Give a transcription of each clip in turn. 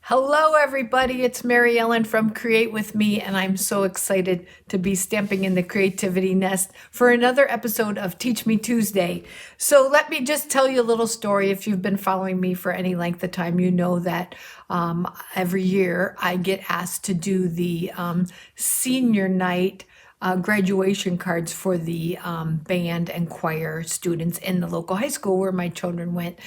Hello, everybody. It's Mary Ellen from Create With Me, and I'm so excited to be stamping in the creativity nest for another episode of Teach Me Tuesday. So let me just tell you a little story. If you've been following me for any length of time, you know that every year I get asked to do the senior night graduation cards for the band and choir students in the local high school where my children went.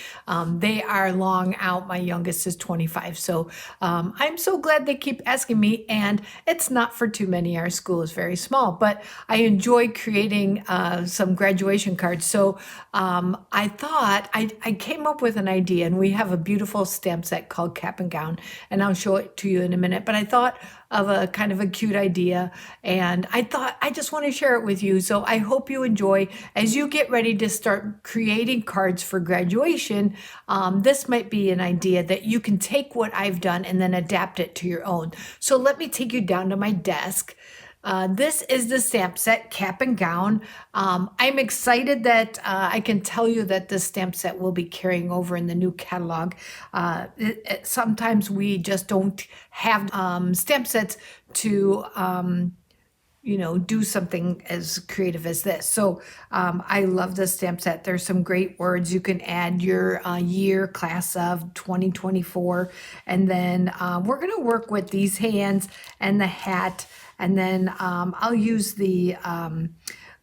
They are long out. My youngest is 25. So I'm so glad they keep asking me, and it's not for too many. Our school is very small, but I enjoy creating some graduation cards. So I thought I came up with an idea, and we have a beautiful stamp set called Cap and Gown, and I'll show it to you in a minute. But I thought of a kind of a cute idea, and I thought I just want to share it with you. So I hope you enjoy as you get ready to start creating cards for graduation. This might be an idea that you can take what I've done and then adapt it to your own. So let me take you down to my desk. This is the stamp set, Cap and Gown. I'm excited that I can tell you that this stamp set will be carrying over in the new catalog. Sometimes we just don't have stamp sets to do something as creative as this. So I love this stamp set. There's some great words. You can add your year, class of 2024. And then we're going to work with these hands and the hat. And then I'll use the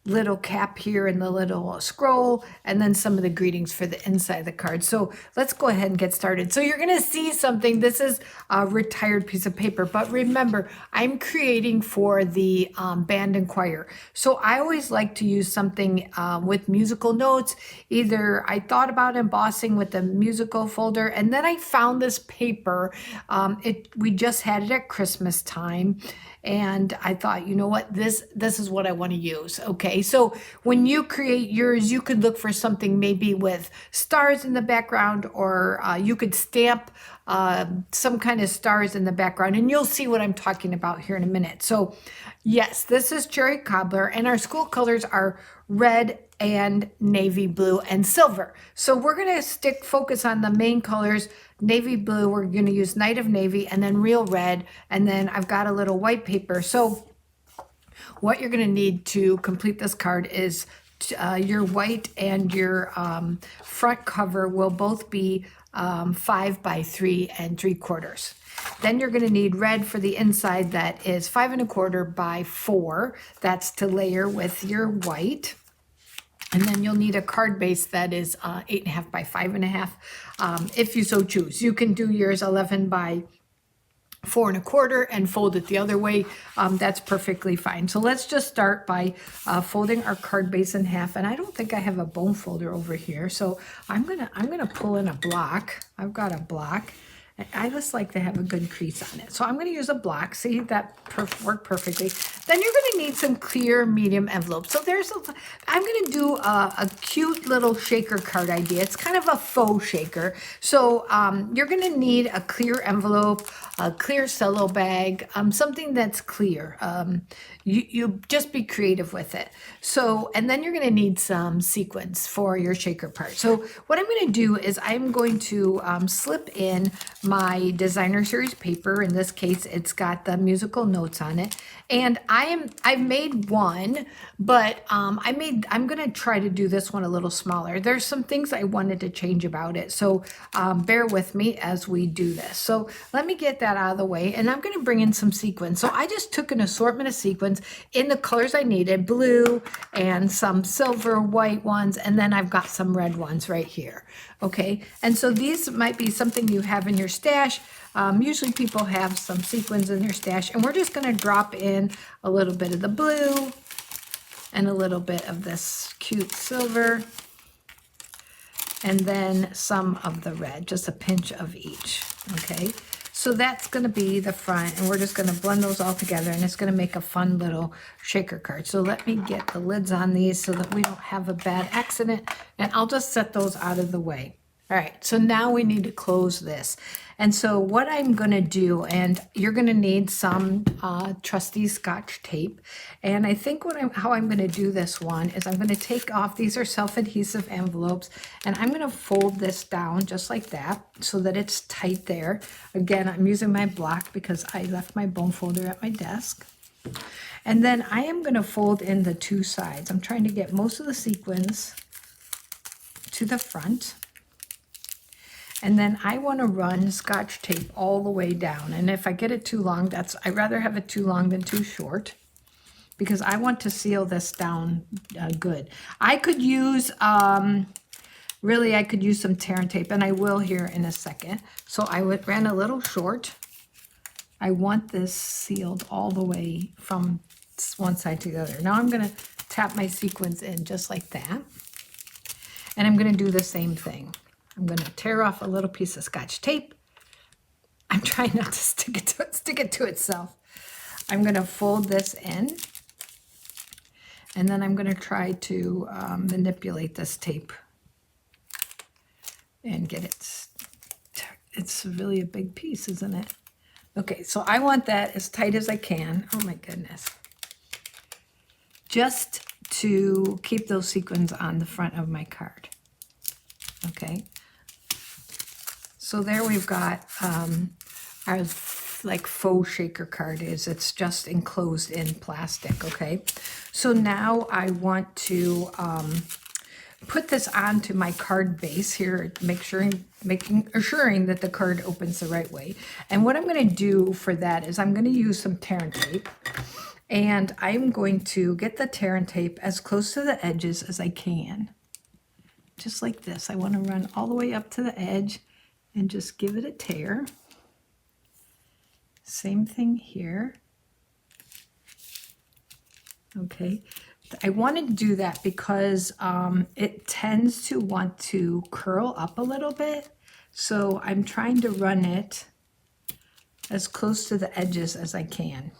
little cap here and the little scroll, and then some of the greetings for the inside of the card. So let's go ahead and get started. So you're going to see something. This is a retired piece of paper, but remember, I'm creating for the band and choir. So I always like to use something with musical notes. Either I thought about embossing with the musical folder, and then I found this paper. We just had it at Christmas time. And I thought, you know what, this is what I want to use. Okay, so when you create yours, you could look for something maybe with stars in the background, or you could stamp some kind of stars in the background, and you'll see what I'm talking about here in a minute. So yes, this is cherry cobbler, and our school colors are red and navy blue and silver. So we're going to focus on the main colors. Navy blue, we're going to use Night of Navy, and then real red, and then I've got a little white paper. So what you're going to need to complete this card is your white, and your front cover will both be 5 by 3 3/4. Then you're going to need red for the inside. That is 5 1/4 by 4. That's to layer with your white. And then you'll need a card base that is 8 1/2 by 5 1/2, if you so choose. You can do yours 11 by 4 1/4 and fold it the other way. That's perfectly fine. So let's just start by folding our card base in half. And I don't think I have a bone folder over here, so I'm gonna pull in a block. I've got a block. I just like to have a good crease on it. So I'm going to use a block. See, that worked perfectly. Then you're going to need some clear medium envelopes. So I'm going to do a cute little shaker card idea. It's kind of a faux shaker. So you're going to need a clear envelope, a clear cello bag, something that's clear. You just be creative with it. So, and then you're going to need some sequins for your shaker part. So what I'm going to do is I'm going to slip in my designer series paper. In this case, it's got the musical notes on it. And I've made one, but I'm going to try to do this one a little smaller. There's some things I wanted to change about it. So bear with me as we do this. So let me get that out of the way, and I'm going to bring in some sequins. So I just took an assortment of sequins in the colors I needed, blue and some silver, white ones, and then I've got some red ones right here. Okay, and so these might be something you have in your stash. Usually people have some sequins in their stash, and we're just going to drop in a little bit of the blue and a little bit of this cute silver, and then some of the red, just a pinch of each. Okay, so that's going to be the front, and we're just going to blend those all together, and it's going to make a fun little shaker card. So let me get the lids on these so that we don't have a bad accident, and I'll just set those out of the way. All right, so now we need to close this. And so what I'm gonna do, and you're gonna need some trusty Scotch tape. And I think how I'm gonna do this one is I'm gonna take off, these are self-adhesive envelopes, and I'm gonna fold this down just like that so that it's tight there. Again, I'm using my block because I left my bone folder at my desk. And then I am gonna fold in the two sides. I'm trying to get most of the sequins to the front. And then I want to run Scotch tape all the way down. And if I get it too long, I'd rather have it too long than too short because I want to seal this down good. I could use, really I could use some tear and tape, and I will here in a second. So I ran a little short. I want this sealed all the way from one side to the other. Now I'm going to tap my sequins in just like that. And I'm going to do the same thing. I'm going to tear off a little piece of Scotch tape. I'm trying not to stick it to itself. I'm going to fold this in. And then I'm going to try to manipulate this tape and get it. It's really a big piece, isn't it? Okay, so I want that as tight as I can. Oh my goodness. Just to keep those sequins on the front of my card. Okay. So there we've got our like faux shaker card is. It's just enclosed in plastic, okay? So now I want to put this onto my card base here, assuring that the card opens the right way. And what I'm going to do for that is I'm going to use some tear and tape. And I'm going to get the tear and tape as close to the edges as I can. Just like this. I want to run all the way up to the edge and just give it a tear. Same thing here. Okay. I wanted to do that because it tends to want to curl up a little bit. So I'm trying to run it as close to the edges as I can.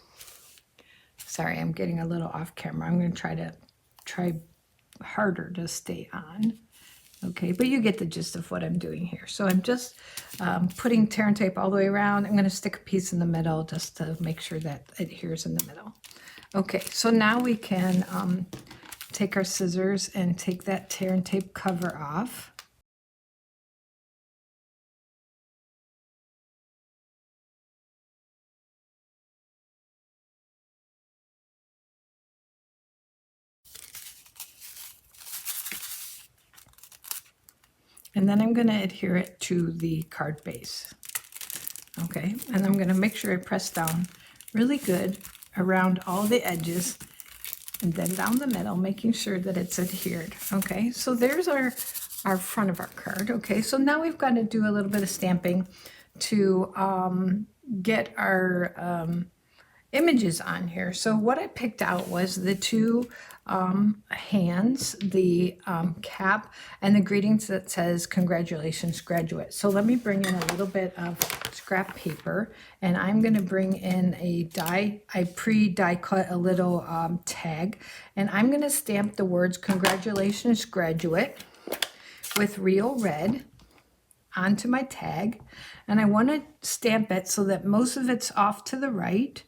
Sorry, I'm getting a little off camera. I'm going to try harder to stay on. Okay, but you get the gist of what I'm doing here. So I'm just putting tear and tape all the way around. I'm going to stick a piece in the middle just to make sure that it adheres in the middle. Okay, so now we can take our scissors and take that tear and tape cover off. And then I'm going to adhere it to the card base. Okay, and I'm going to make sure I press down really good around all the edges and then down the middle, making sure that it's adhered. Okay, so there's our front of our card. Okay, so now we've got to do a little bit of stamping to get our images on here. So what I picked out was the two hands, the cap, and the greetings that says congratulations graduate. So let me bring in a little bit of scrap paper, and I'm going to bring in a die. I pre-die cut a little tag, and I'm going to stamp the words congratulations graduate with real red onto my tag, and I want to stamp it so that most of it's off to the right.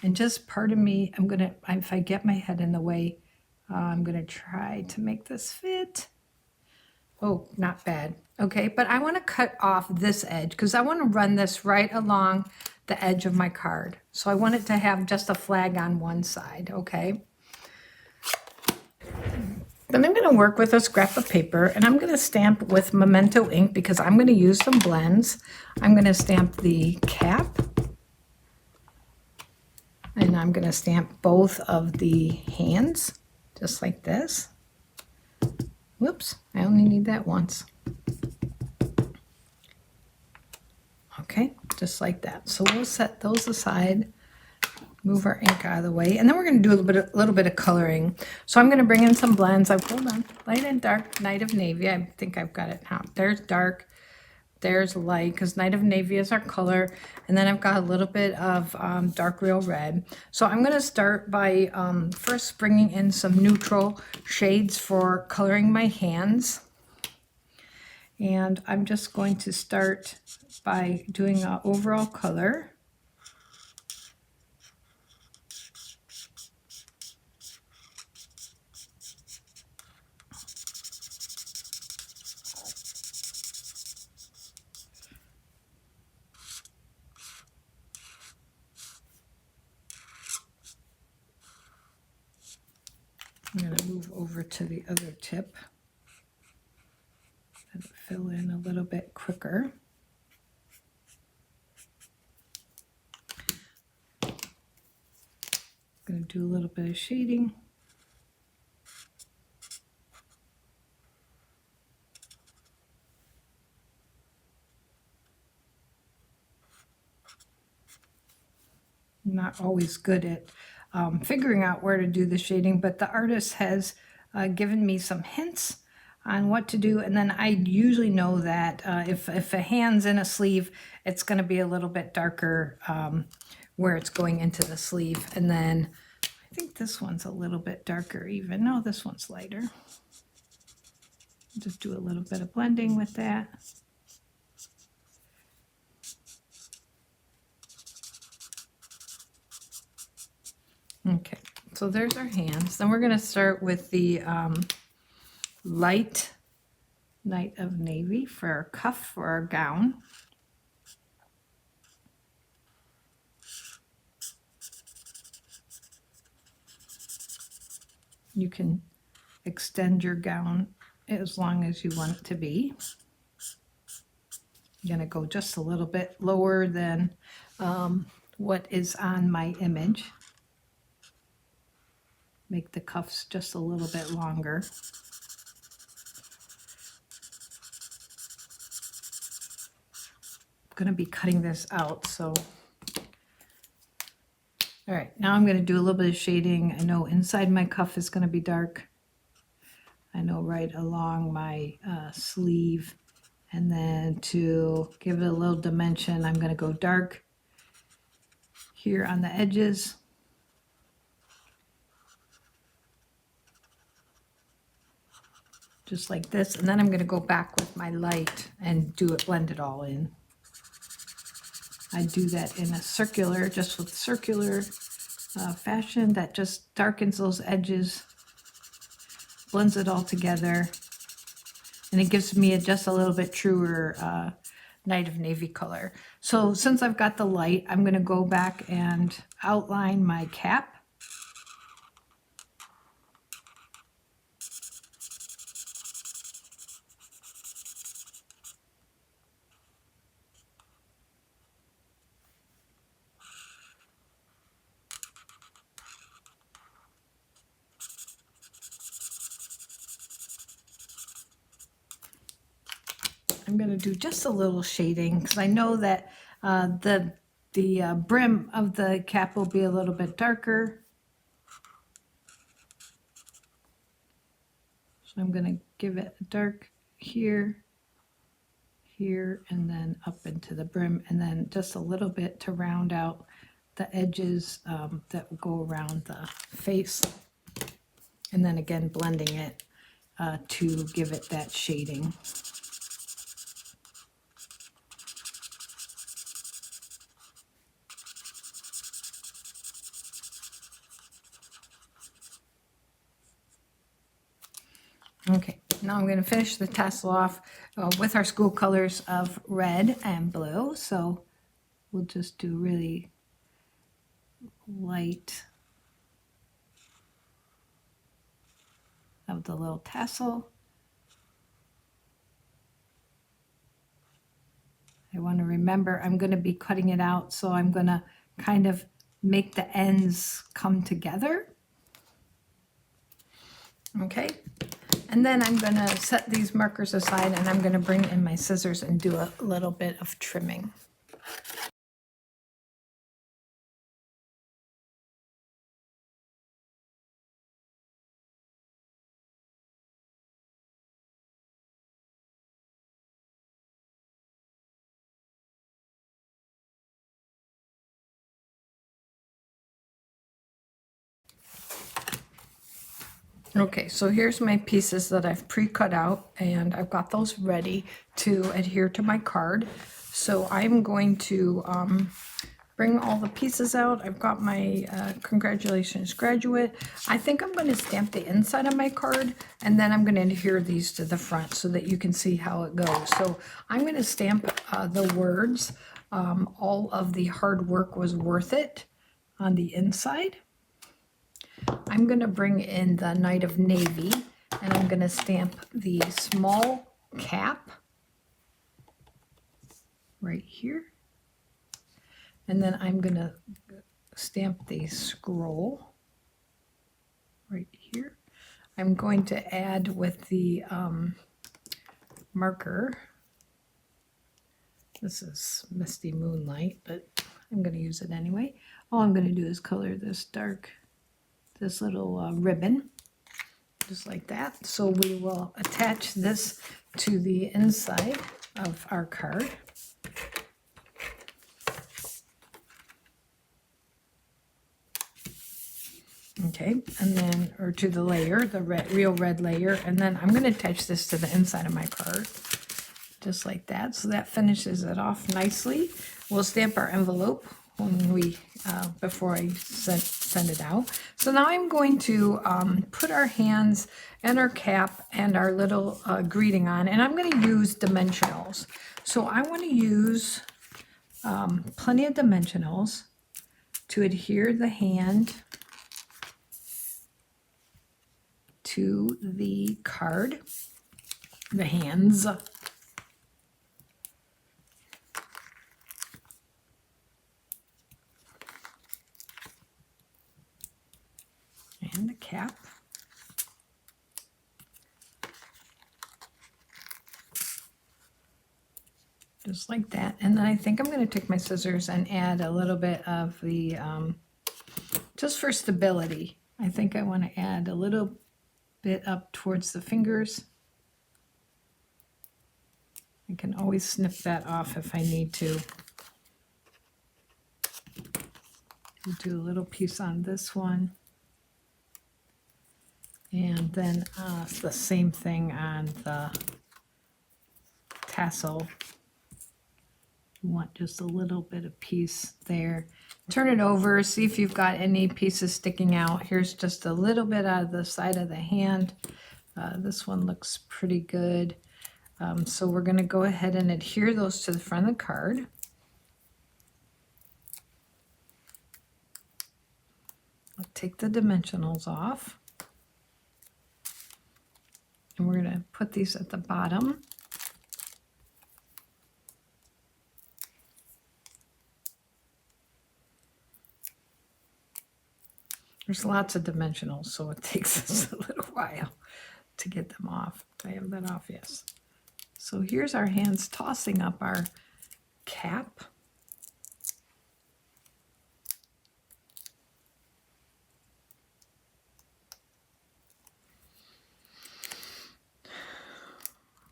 And just pardon me, I'm gonna, if I get my head in the way, I'm gonna try to make this fit. Oh, not bad. Okay, but I want to cut off this edge because I want to run this right along the edge of my card. So I want it to have just a flag on one side, okay? Then I'm going to work with a scrap of paper, and I'm going to stamp with Memento ink because I'm going to use some blends. I'm going to stamp the cap. And I'm going to stamp both of the hands, just like this. Whoops, I only need that once. Okay, just like that. So we'll set those aside, move our ink out of the way, and then we're going to do a little bit of coloring. So I'm going to bring in some blends. Hold on, light and dark, Night of Navy. I think I've got it now. There's dark. There's light, because Night of Navy is our color. And then I've got a little bit of dark real red. So I'm going to start by first bringing in some neutral shades for coloring my hands. And I'm just going to start by doing an overall color. I'm going to move over to the other tip and fill in a little bit quicker. I'm going to do a little bit of shading. I'm not always good at figuring out where to do the shading, but the artist has given me some hints on what to do, and then I usually know that if a hand's in a sleeve, it's going to be a little bit darker where it's going into the sleeve, and then I think this one's a little bit darker even. No, this one's lighter. Just do a little bit of blending with that. Okay, so there's our hands. Then we're going to start with the light Night of Navy for our cuff for our gown. You can extend your gown as long as you want it to be. I'm going to go just a little bit lower than what is on my image. Make the cuffs just a little bit longer. I'm going to be cutting this out, so all right, now I'm going to do a little bit of shading. I know inside my cuff is going to be dark. I know right along my sleeve. And then to give it a little dimension, I'm going to go dark here on the edges. Just like this. And then I'm going to go back with my light and blend it all in. I do that in a circular, just with circular fashion that just darkens those edges, blends it all together, and it gives me just a little bit truer Night of Navy color. So since I've got the light, I'm going to go back and outline my cap. I'm going to do just a little shading because I know that the brim of the cap will be a little bit darker. So I'm going to give it a dark here, here, and then up into the brim, and then just a little bit to round out the edges that will go around the face. And then again, blending it to give it that shading. Okay, now I'm going to finish the tassel off with our school colors of red and blue. So we'll just do really light of the little tassel. I want to remember I'm going to be cutting it out, so I'm going to kind of make the ends come together. Okay, and then I'm going to set these markers aside, and I'm going to bring in my scissors and do a little bit of trimming. Okay, so here's my pieces that I've pre-cut out, and I've got those ready to adhere to my card. So I'm going to bring all the pieces out. I've got my congratulations graduate. I think I'm going to stamp the inside of my card, and then I'm going to adhere these to the front so that you can see how it goes. So I'm going to stamp the words, all of the hard work was worth it, on the inside. I'm going to bring in the Knight of Navy, and I'm going to stamp the small cap right here. And then I'm going to stamp the scroll right here. I'm going to add with the marker. This is Misty Moonlight, but I'm going to use it anyway. All I'm going to do is color this little ribbon, just like that. So we will attach this to the inside of our card. Okay, and then, or to the layer, the real red layer, and then I'm going to attach this to the inside of my card, just like that. So that finishes it off nicely. We'll stamp our envelope when we before I send it out. So now I'm going to put our hands and our cap and our little greeting on, and I'm going to use dimensionals. So I want to use plenty of dimensionals to adhere the hand to the card, the hands. And the cap. Just like that. And then I think I'm going to take my scissors and add a little bit of the, just for stability, I think I want to add a little bit up towards the fingers. I can always snip that off if I need to. We'll do a little piece on this one. And then the same thing on the tassel. You want just a little bit of piece there. Turn it over, see if you've got any pieces sticking out. Here's just a little bit out of the side of the hand. This one looks pretty good. So we're going to go ahead and adhere those to the front of the card. I'll take the dimensionals off. And we're going to put these at the bottom. There's lots of dimensionals, so it takes us a little while to get them off. I have that off, yes. So here's our hands tossing up our cap.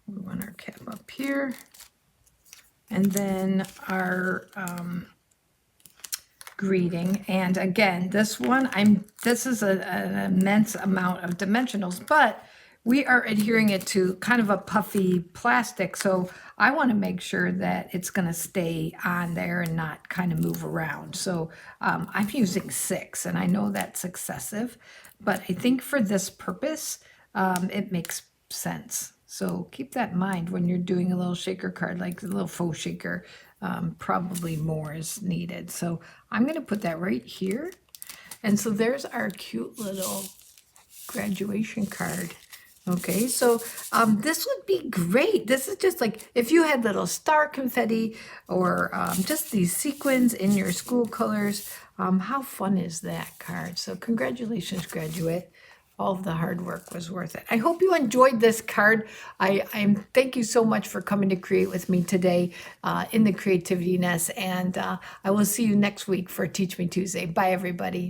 We want our cap up here. And then our greeting. And again, this is an immense amount of dimensionals, but we are adhering it to kind of a puffy plastic. So I want to make sure that it's going to stay on there and not kind of move around. So I'm using 6, and I know that's excessive, but I think for this purpose, it makes sense. So keep that in mind when you're doing a little shaker card, like a little faux shaker. Probably more is needed. So I'm going to put that right here. And so there's our cute little graduation card. Okay, so this would be great. This is just like if you had little star confetti or just these sequins in your school colors. How fun is that card? So congratulations, graduate. All of the hard work was worth it. I hope you enjoyed this card. Thank you so much for coming to Create with me today in the Creativity Nest. And I will see you next week for Teach Me Tuesday. Bye, everybody.